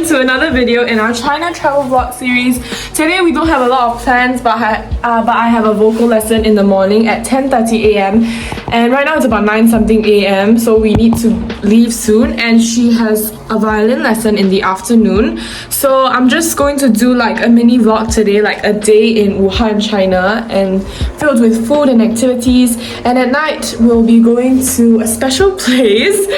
to another video in our China travel vlog series. Today we don't have a lot of plans, but I have a vocal lesson in the morning at 10:30 a.m. and right now it's about 9 something a.m. so we need to leave soon, and she has a violin lesson in the afternoon. So I'm just going to do like a mini vlog today, like a day in Wuhan, China, and filled with food and activities. And at night we'll be going to a special place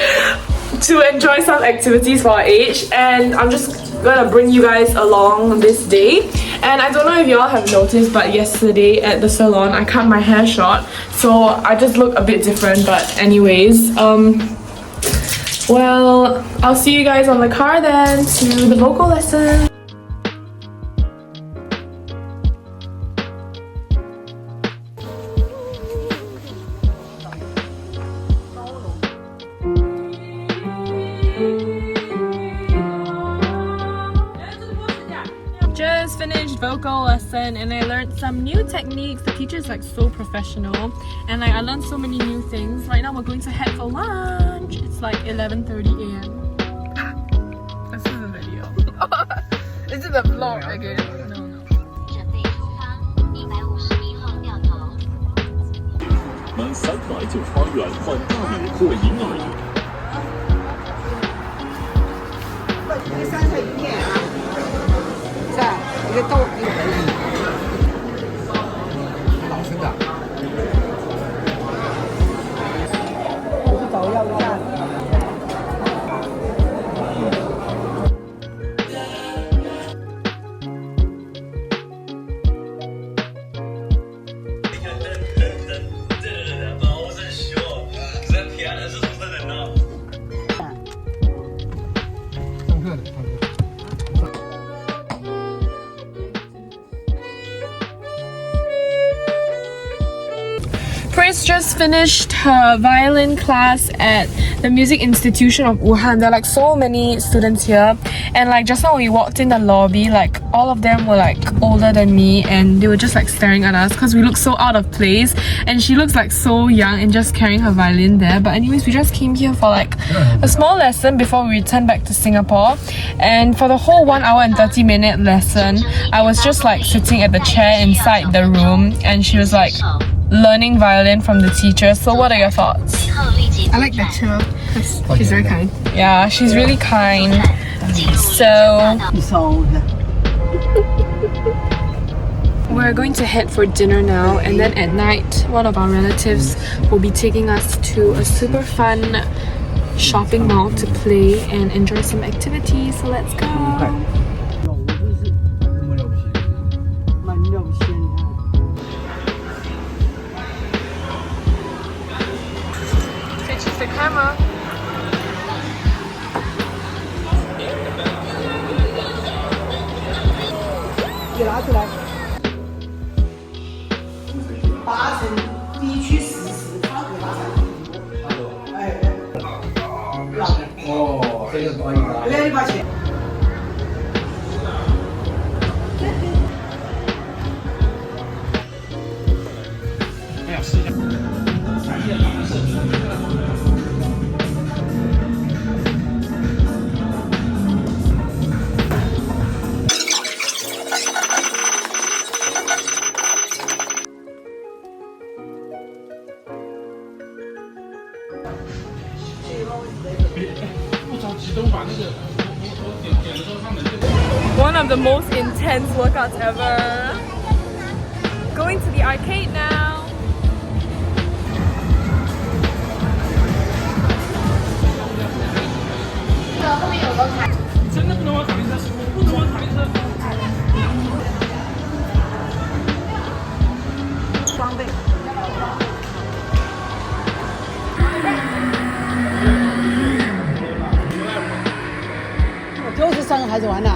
to enjoy some activities for our age, and I'm just gonna bring you guys along this day. And I don't know if y'all have noticed, but yesterday at the salon I cut my hair short, so I just look a bit different. But anyways, well, I'll see you guys on the car then to the vocal lesson. Just finished vocal lesson and I learned some new techniques. The teacher's like so professional, and like I learned so many new things. Right now we're going to head for lunch. It's like 11:30 a.m. This is a video. Is it a vlog again? No. 满3来就花园换大礼或银耳园。第3是一片啊，是吧？一个豆一个人。老生的。我去找药价。Chris just finished her violin class at the Music Institution of Wuhan. There are like so many students here, and like just now we walked in the lobby, like all of them were like older than me, and they were just like staring at us because we look so out of place, and she looks like so young and just carrying her violin there. But anyways, we just came here for like a small lesson before we return back to Singapore, and for the whole 1 hour and 30-minute lesson I was just like sitting at the chair inside the room, and she was like learning violin from the teacher. So what are your thoughts? I like the chair because she's very kind. Yeah, she's really kind. So we're going to head for dinner now, and then at night one of our relatives will be taking us to a super fun shopping mall to play and enjoy some activities. So let's go. The camera. One of the most intense workouts ever. Going to the arcade now. Just 3个孩子玩的。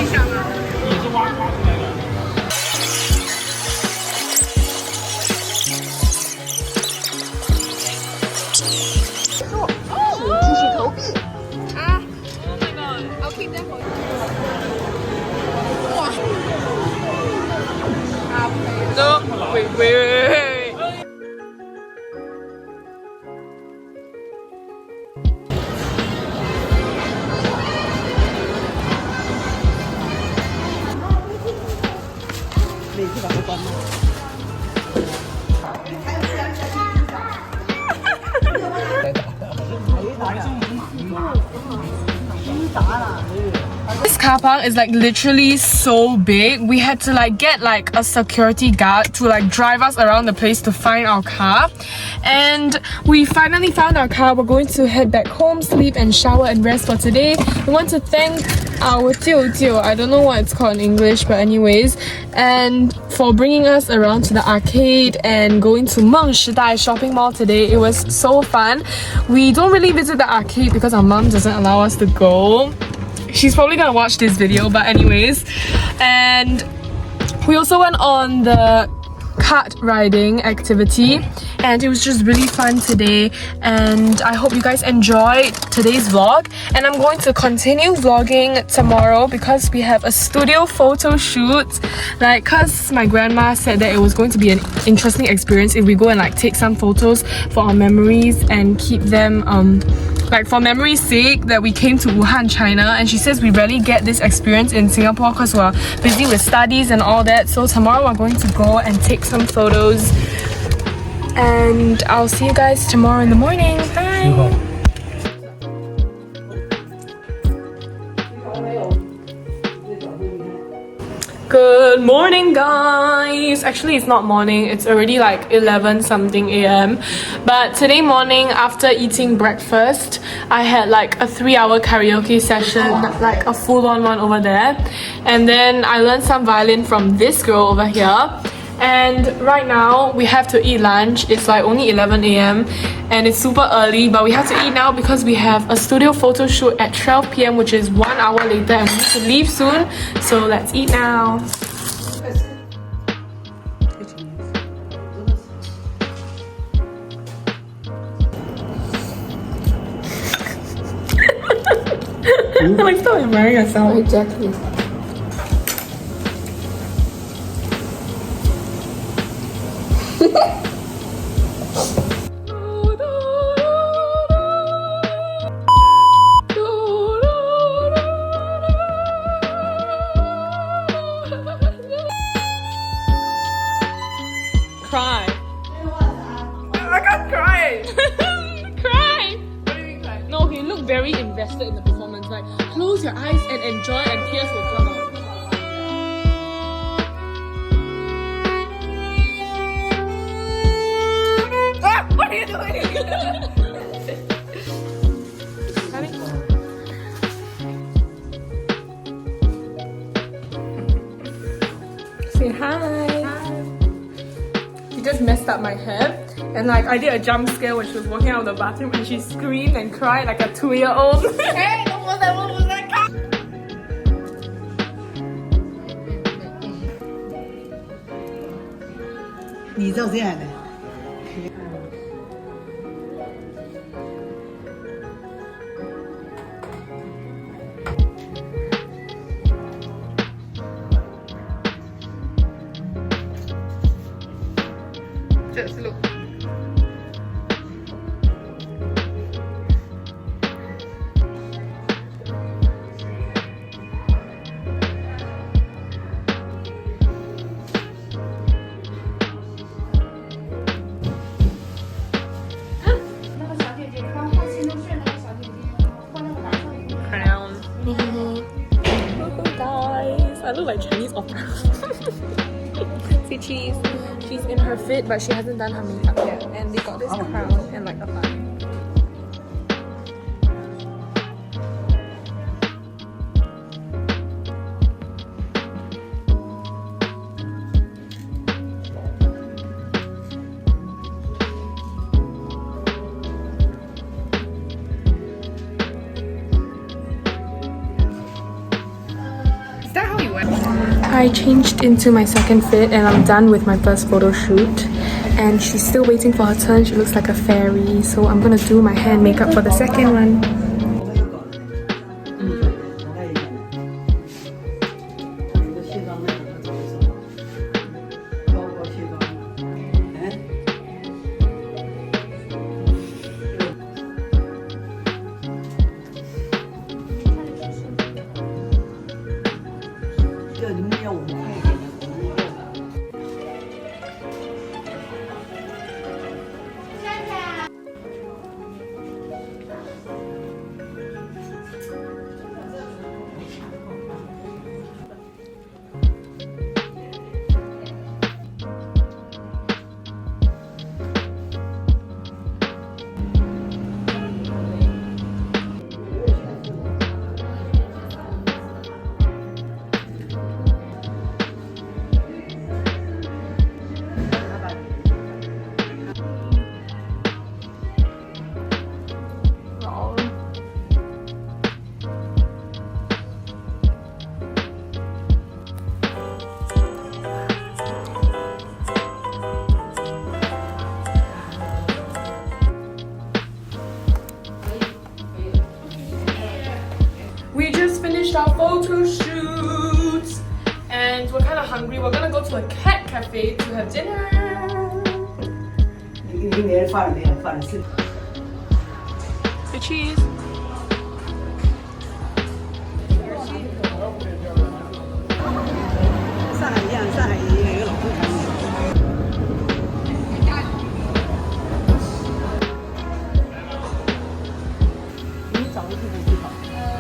一下吗？也是挖出来的。继续投币啊 Oh my god. I'll keep them for you. No, wait. 每次把它关了。This car park is like literally so big. We had to like get like a security guard to like drive us around the place to find our car. And we finally found our car. We're going to head back home, sleep and shower and rest for today. We want to thank our 舅舅, I don't know what it's called in English, but anyways, and for bringing us around to the arcade and going to 梦时代 shopping mall today. It was so fun. We don't really visit the arcade because our mom doesn't allow us to go. She's probably gonna watch this video, but anyways. And we also went on the kart riding activity and it was just really fun today, and I hope you guys enjoyed today's vlog. And I'm going to continue vlogging tomorrow because we have a studio photo shoot, like cause my grandma said that it was going to be an interesting experience if we go and like take some photos for our memories and keep them like for memory's sake that we came to Wuhan, China. And she says we rarely get this experience in Singapore because we're busy with studies and all that. So tomorrow we're going to go and take some photos, and I'll see you guys tomorrow in the morning. Bye! Good morning, guys. Actually, it's not morning. It's already like 11 something a.m. But today morning, after eating breakfast, I had like a 3-hour karaoke session, like a full-on one over there. And then I learned some violin from this girl over here. And right now we have to eat lunch. It's like only 11 a.m. and it's super early, but we have to eat now because we have a studio photo shoot at 12 p.m. which is 1 hour later, and we need to leave soon. So let's eat now. Like, stop admiring yourself. Exactly. Cry. I can't cry. Cry. What do you mean cry? No, you look very invested in the performance. Like, close your eyes and enjoy, and tears will come out. What are you doing? Say hi. She just messed up my hair, and like I did a jump scare when she was walking out of the bathroom, and she screamed and cried like a 2-year-old. Hey, what was that? What was that? 你照这样的。Just look. Crown. Guys, I look like Chinese opera. See, she's in her fit, but she hasn't done her makeup yet. And they got this crown and like a bun. I changed into my second fit and I'm done with my first photo shoot. And she's still waiting for her turn. She looks like a fairy. So I'm gonna do my hair and makeup for the second one. We just finished our photo shoot and we're kind of hungry. We're gonna go to a cat cafe to have dinner. The cheese.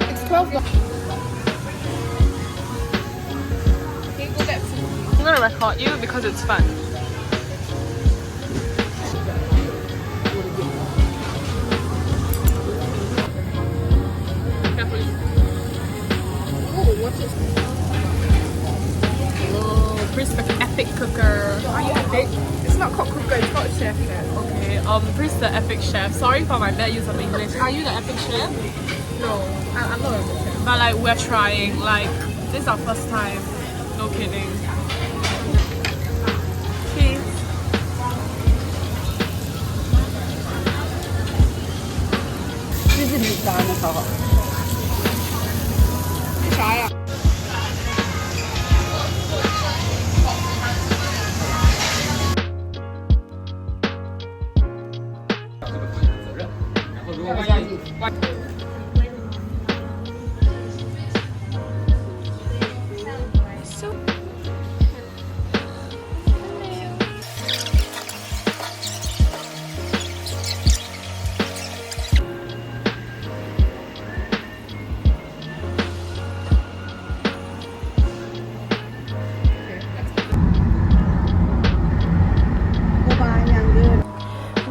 It's 12. I'm gonna record you because it's fun. Oh, Chris the epic cooker. Are you epic? It's not called cooker, it's called chef. Okay, Chris the epic chef. Sorry for my bad use of English. Are you the epic chef? No, I'm not a chef. But like we're trying. Like this is our first time. No kidding. Cheese.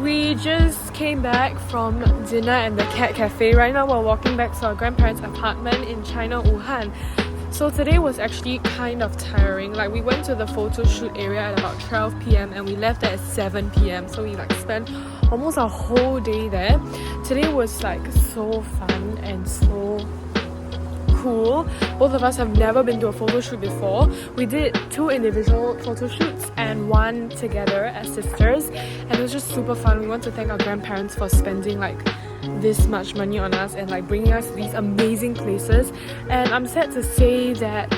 We just came back from dinner at the cat cafe. Right now we're walking back to our grandparents' apartment in China, Wuhan. So today was actually kind of tiring. Like we went to the photo shoot area at about 12 p.m. and we left at 7 p.m. So we like spent almost a whole day there. Today was like so fun and so cool. Both of us have never been to a photo shoot before. We did 2 individual photo shoots and 1 together as sisters, and it was just super fun. We want to thank our grandparents for spending like this much money on us and like bringing us to these amazing places. And I'm sad to say that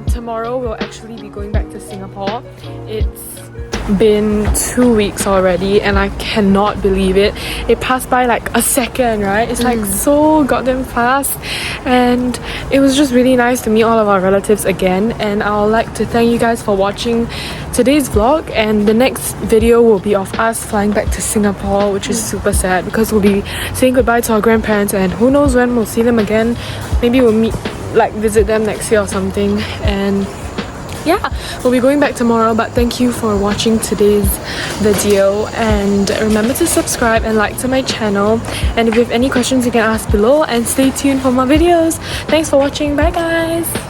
tomorrow we'll actually be going back to Singapore. It's been 2 weeks already and I cannot believe it. It passed by like a second, right? It's like so goddamn fast, and it was just really nice to meet all of our relatives again. And I would like to thank you guys for watching today's vlog, and the next video will be of us flying back to Singapore, which is super sad because we'll be saying goodbye to our grandparents and who knows when we'll see them again. Maybe we'll meet, like visit them next year or something. And yeah, we'll be going back tomorrow, but thank you for watching today's video, and remember to subscribe and like to my channel, and if you have any questions you can ask below, and stay tuned for more videos. Thanks for watching. Bye guys.